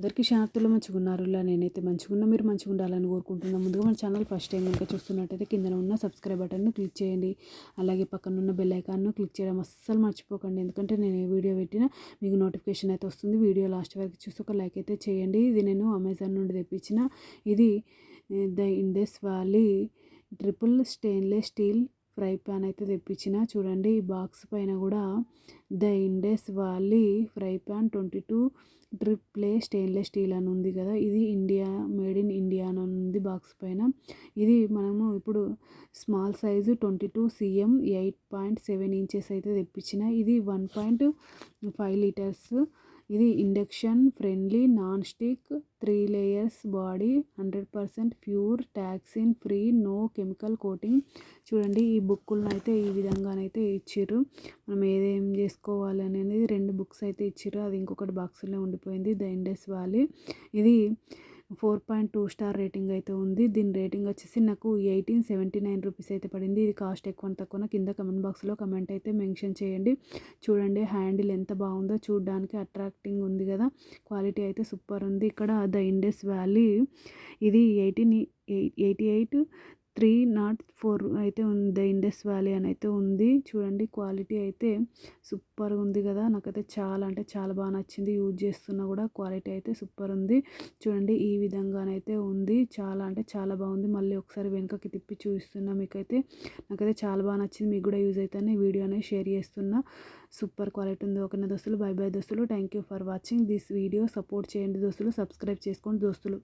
అందరికీ శాంతులు మంచిగున్నారు. ఇలా నేనైతే మంచిగున్నా, మీరు మంచిగా ఉండాలని కోరుకుంటున్నాను. ముందుగా మన ఛానల్ ఫస్ట్ టైం కనుక చూస్తున్నట్టయితే కింద ఉన్న సబ్స్క్రైబ్ బటన్ను క్లిక్ చేయండి. అలాగే పక్కన ఉన్న బెల్ ఐకాన్ను క్లిక్ చేయడం అస్సలు మర్చిపోకండి. ఎందుకంటే నేను ఏ వీడియో పెట్టినా మీకు నోటిఫికేషన్ అయితే వస్తుంది. వీడియో లాస్ట్ వరకు చూసి ఒక లైక్ అయితే చేయండి. ఇది నేను అమెజాన్ నుండి తెప్పించిన ఇది the Indus valley triple stainless steel fry pan అయితే తెప్పించిన. చూడండి ఈ బాక్స్ పైన కూడా the Indus valley fry pan 22 tri-ply stainless steel అని ఉంది కదా. ఇది ఇండియా, మేడ్ ఇన్ ఇండియా అని ఉంది బాక్స్ పైన. ఇది మనము ఇప్పుడు స్మాల్ సైజు 22 cm 8.7 ఇంచెస్ అయితే తెప్పించిన. ఇది 1.5 లీటర్స్. ఇది induction friendly non stick 3 layers body 100% pure toxin free no chemical coating. చూడండి ఈ బుక్కులను అయితే ఈ విధంగానైతే ఇచ్చిర్రు. మనం ఏదేం చేసుకోవాలి అనేది 2 బుక్స్ అయితే ఇచ్చిర్రు. అది ఇంకొకటి బాక్స్లో ఉండిపోయింది. ద ఇండస్ వ్యాలీ ఇది 4.2 స్టార్ రేటింగ్ అయితే ఉంది. దీని రేటింగ్ వచ్చేసి నాకు 1879 రూపీస్ అయితే పడింది. ఇది కాస్ట్ ఎక్కువ తక్కువ కింద కమెంట్ బాక్స్లో కమెంట్ అయితే మెన్షన్ చేయండి. చూడండి హ్యాండిల్ ఎంత బాగుందో, చూడడానికి అట్రాక్టింగ్ ఉంది కదా. క్వాలిటీ అయితే సూపర్ ఉంది. ఇక్కడ ద ఇండస్ వ్యాలీ ఇది 1888 304 అయితే ఉంది. ద ఇండస్ వ్యాలీ అని అయితే ఉంది. చూడండి క్వాలిటీ అయితే సూపర్గా ఉంది కదా. నాకైతే చాలా అంటే చాలా బాగా నచ్చింది. యూజ్ చేస్తున్నా కూడా క్వాలిటీ అయితే సూపర్ ఉంది. చూడండి ఈ విధంగానైతే ఉంది. చాలా అంటే చాలా బాగుంది. మళ్ళీ ఒకసారి వెనుకకి తిప్పి చూపిస్తున్నా మీకైతే. నాకైతే చాలా బాగా నచ్చింది. మీకు కూడా యూజ్ అవుతాయని ఈ వీడియో అనేది షేర్ చేస్తున్నా. సూపర్ క్వాలిటీ ఉంది. ఓకేనా దోస్తులు, బై బై దోస్తులు. Thank you for watching this video. Support చేయండి దోస్తులు, సబ్స్క్రైబ్ చేసుకోండి దోస్తులు.